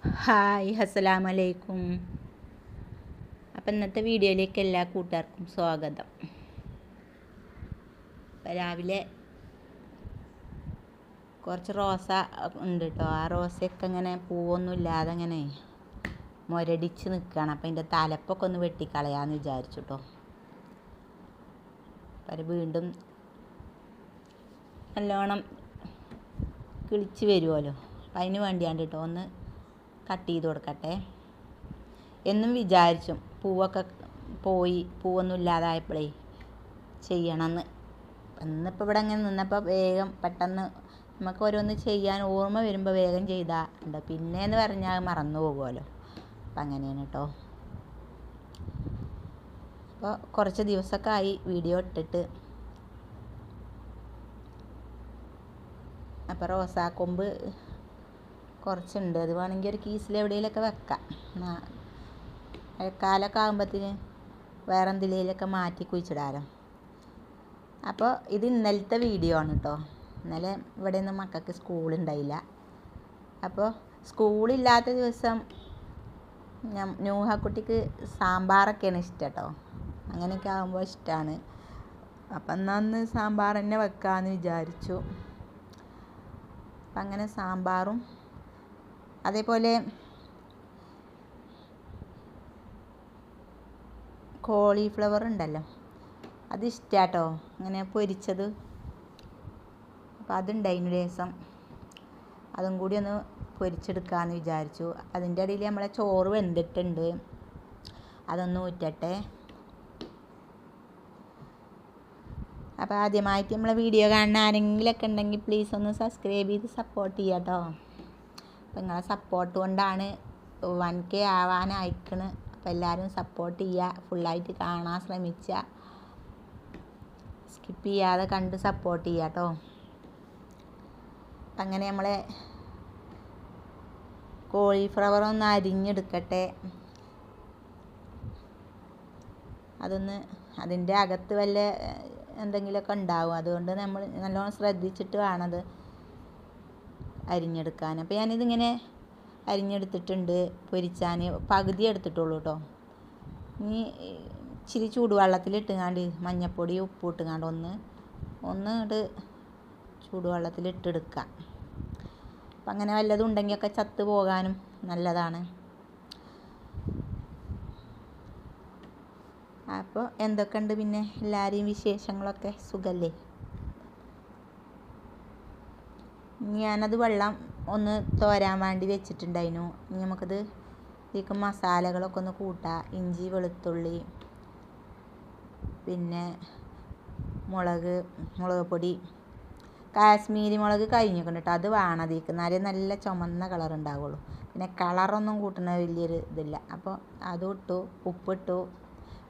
Hi അസ്സലാമലൈക്കും. അപ്പം ഇന്നത്തെ വീഡിയോയിലേക്ക് എല്ലാ കൂട്ടുകാർക്കും സ്വാഗതം. രാവിലെ കുറച്ച് റോസ ഉണ്ട് കേട്ടോ. ആ റോസയൊക്കെ ഇങ്ങനെ പൂവൊന്നും ഇല്ലാതെ ഇങ്ങനെ മുരടിച്ച് നിൽക്കുകയാണ്. അപ്പം അതിൻ്റെ തലപ്പൊക്കെ ഒന്ന് വെട്ടിക്കളയാമെന്ന് വിചാരിച്ചു കേട്ടോ. അപ്പം വീണ്ടും നല്ലോണം കിളിച്ച് വരുമല്ലോ. അപ്പം അതിന് വേണ്ടിയാണ്ട് കേട്ടോ ഒന്ന് കട്ട് ചെയ്ത് കൊടുക്കട്ടെ എന്നും വിചാരിച്ചു. പൂവൊക്കെ പോയി പൂവൊന്നും ഇല്ലാതായപ്പോഴേ ചെയ്യണമെന്ന്. ഇന്നിപ്പോൾ ഇവിടെ ഇങ്ങനെ നിന്നപ്പോൾ വേഗം പെട്ടെന്ന് നമുക്ക് ഓരോന്ന് ചെയ്യാൻ ഓർമ്മ വരുമ്പോൾ വേഗം ചെയ്താൽ ഉണ്ട്. പിന്നെയെന്ന് പറഞ്ഞാൽ മറന്നു പോകുമല്ലോ. അപ്പം അങ്ങനെയാണ് കേട്ടോ. അപ്പോൾ കുറച്ച് ദിവസമൊക്കെ ആയി വീഡിയോ ഇട്ടിട്ട്. അപ്പോൾ റോസാക്കൊമ്പ് കുറച്ചുണ്ട്. അത് വേണമെങ്കിൽ ഒരു കീസിൽ എവിടെയെങ്കിലുമൊക്കെ വെക്കാം. മഴക്കാലമൊക്കെ ആകുമ്പോഴത്തേന് വേറെ എന്തെങ്കിലുമൊക്കെ മാറ്റി കുഴിച്ചിടാലോ. അപ്പോൾ ഇത് ഇന്നലത്തെ വീഡിയോ ആണ് കേട്ടോ. ഇന്നലെ ഇവിടെ ഒന്നും മക്കൾക്ക് സ്കൂളുണ്ടായില്ല. അപ്പോൾ സ്കൂളില്ലാത്ത ദിവസം നൂഹക്കുട്ടിക്ക് സാമ്പാറൊക്കെയാണ് ഇഷ്ടം കേട്ടോ. അങ്ങനെയൊക്കെ ആകുമ്പോൾ ഇഷ്ടമാണ്. അപ്പം എന്നാൽ സാമ്പാർ തന്നെ വെക്കാമെന്ന് വിചാരിച്ചു. അപ്പം അങ്ങനെ സാമ്പാറും അതേപോലെ കോളിഫ്ലവർ ഉണ്ടല്ലോ, അത് ഇഷ്ടാട്ടോ അങ്ങനെ പൊരിച്ചത്. അപ്പം അതുണ്ടായിരുന്നു രസം. അതും കൂടി ഒന്ന് പൊരിച്ചെടുക്കാമെന്ന് വിചാരിച്ചു. അതിൻ്റെ ഇടയിൽ നമ്മളെ ചോറ് വെന്തിട്ടുണ്ട്. അതൊന്ന് ഊറ്റട്ടെ. അപ്പോൾ ആദ്യമായിട്ട് നമ്മളെ വീഡിയോ കാണുന്ന ആരെങ്കിലുമൊക്കെ ഉണ്ടെങ്കിൽ പ്ലീസ് ഒന്ന് സബ്സ്ക്രൈബ് ചെയ്ത് സപ്പോർട്ട് ചെയ്യാം കേട്ടോ. അപ്പം നിങ്ങളെ സപ്പോർട്ട് കൊണ്ടാണ് 1K ആവാനായിക്കണ്. അപ്പോൾ എല്ലാവരും സപ്പോർട്ട് ചെയ്യുക. ഫുള്ളായിട്ട് കാണാൻ ശ്രമിക്കുക. സ്കിപ്പ് ചെയ്യാതെ കണ്ട് സപ്പോർട്ട് ചെയ്യുക കേട്ടോ. അപ്പം അങ്ങനെ നമ്മളെ കോളിഫ്ലവർ ഒന്ന് അരിഞ്ഞെടുക്കട്ടെ. അതൊന്ന് അതിൻ്റെ അകത്ത് വല്ല എന്തെങ്കിലുമൊക്കെ ഉണ്ടാവും. അതുകൊണ്ട് നമ്മൾ നല്ലോണം ശ്രദ്ധിച്ചിട്ട് വേണത് അരിഞ്ഞെടുക്കാൻ. അപ്പോൾ ഞാനിതിങ്ങനെ അരിഞ്ഞെടുത്തിട്ടുണ്ട്. പൊരിച്ചാൻ പകുതി എടുത്തിട്ടുള്ളൂ കേട്ടോ. ഇനി ഇച്ചിരി ചൂടുവെള്ളത്തിലിട്ടുങ്ങാണ്ട് മഞ്ഞൾപ്പൊടി ഉപ്പ് ഇട്ടുങ്ങാണ്ട് ഒന്ന് ഇങ്ങോട്ട് ചൂടുവെള്ളത്തിലിട്ടെടുക്കാം. അപ്പം അങ്ങനെ വല്ലതും ഉണ്ടെങ്കിലൊക്കെ ചത്ത് പോകാനും നല്ലതാണ്. അപ്പോൾ എന്തൊക്കെയുണ്ട് പിന്നെ എല്ലാവരെയും വിശേഷങ്ങളൊക്കെ? സുഖല്ലേ? ഞാനത് വെള്ളം ഒന്ന് തോരാൻ വേണ്ടി വെച്ചിട്ടുണ്ടായിരുന്നു. ഇനി നമുക്കത് ഇതിലേക്ക് മസാലകളൊക്കെ ഒന്ന് കൂട്ടാം. ഇഞ്ചി വെളുത്തുള്ളി, പിന്നെ മുളക് പൊടി, കാശ്മീരി മുളക് കഴിഞ്ഞിട്ടുണ്ട് കേട്ടോ. അത് വേണം അതിലേക്ക്, എന്നാലേ നല്ല ചുമന്ന കളർ ഉണ്ടാവുള്ളൂ. പിന്നെ കളറൊന്നും കൂട്ടുന്ന വലിയൊരു ഇതില്ല. അപ്പോൾ അതും ഇട്ടു. ഉപ്പിട്ടു.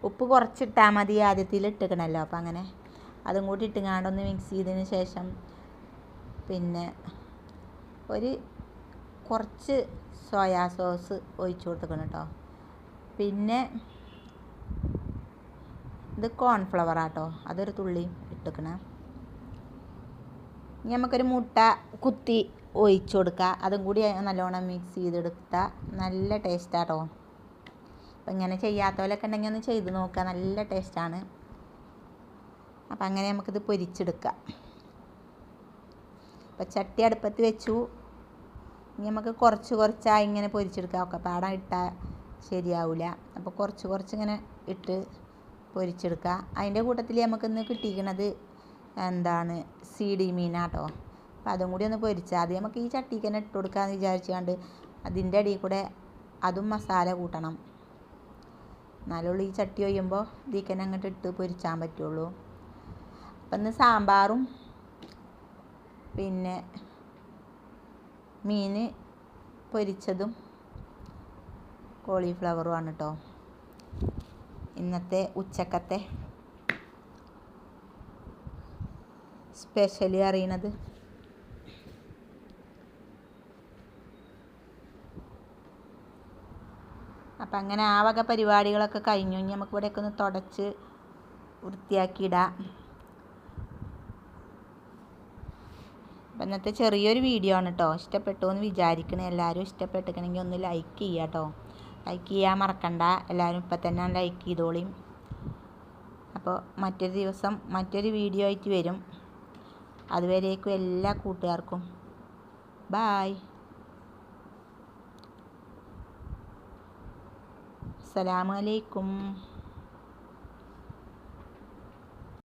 ഉപ്പ് കുറച്ചിട്ടാൽ മതി, ആദ്യത്തിൽ ഇട്ടിക്കണമല്ലോ. അപ്പം അങ്ങനെ അതും കൂടി ഇട്ടുങ്ങാണ്ടൊന്ന് മിക്സ് ചെയ്തതിന് ശേഷം പിന്നെ കുറച്ച് സോയാ സോസ് ഒഴിച്ചു കൊടുക്കണം കേട്ടോ. പിന്നെ ഇത് കോൺഫ്ലവർ ആട്ടോ, അതൊരു തുള്ളി ഇട്ടിക്കണം. ഇനി നമുക്കൊരു മുട്ട കുത്തി ഒഴിച്ചു കൊടുക്കുക. അതും കൂടി നല്ലോണം മിക്സ് ചെയ്തെടുത്താൽ നല്ല ടേസ്റ്റാട്ടോ. അപ്പം ഇങ്ങനെ ചെയ്യാത്തവരൊക്കെ ഉണ്ടെങ്കിൽ ഒന്ന് ചെയ്ത് നോക്കുക. നല്ല ടേസ്റ്റാണ്. അപ്പം അങ്ങനെ നമുക്കിത് പൊരിച്ചെടുക്കാം. അപ്പം ചട്ടി അടുപ്പത്ത് വെച്ചു. ഇനി നമുക്ക് കുറച്ചായി ഇങ്ങനെ പൊരിച്ചെടുക്കാം. ഒക്കെ പാടം ഇട്ടാൽ ശരിയാവില്ല. അപ്പോൾ കുറച്ച് ഇങ്ങനെ ഇട്ട് പൊരിച്ചെടുക്കുക. അതിൻ്റെ കൂട്ടത്തിൽ നമുക്കിന്ന് കിട്ടിയിരിക്കണത് എന്താണ് സീഡി മീനാട്ടോ. അപ്പോൾ അതും കൂടി ഒന്ന് പൊരിച്ചാൽ അത് നമുക്ക് ഈ ചട്ടിക്ക് തന്നെ ഇട്ട് കൊടുക്കാമെന്ന് വിചാരിച്ചുകൊണ്ട് അതിൻ്റെ അടിയിൽ കൂടെ അതും മസാല കൂട്ടണം. എന്നാലുള്ള ഈ ചട്ടി ഒഴിയുമ്പോൾ ഇതിലേക്ക് തന്നെ അങ്ങോട്ട് ഇട്ട് പൊരിച്ചാൻ പറ്റുള്ളൂ. അപ്പം ഇന്ന് സാമ്പാറും പിന്നെ മീൻ പൊരിച്ചതും കോളിഫ്ലവറും ആണ് കേട്ടോ ഇന്നത്തെ ഉച്ചക്കത്തെ സ്പെഷ്യലി അറിയണത്. അപ്പം അങ്ങനെ ആ വക പരിപാടികളൊക്കെ കഴിഞ്ഞു. ഇനി നമുക്ക് ഇവിടെയൊക്കെ ഒന്ന് തുടച്ച് വൃത്തിയാക്കിയിടാം. അപ്പം ഇന്നത്തെ ചെറിയൊരു വീഡിയോ ആണ് കേട്ടോ. ഇഷ്ടപ്പെട്ടു എന്ന് വിചാരിക്കണേ. എല്ലാവരും ഇഷ്ടപ്പെട്ടിക്കണമെങ്കിൽ ഒന്ന് ലൈക്ക് ചെയ്യുക കേട്ടോ. ലൈക്ക് ചെയ്യാൻ മറക്കണ്ട. എല്ലാവരും ഇപ്പം തന്നെ ലൈക്ക് ചെയ്തോളിയും. അപ്പോൾ മറ്റൊരു ദിവസം മറ്റൊരു വീഡിയോ ആയിട്ട് വരും. അതുവരേക്കും എല്ലാ കൂട്ടുകാർക്കും ബായ്. അസ്സലാമു അലൈക്കും.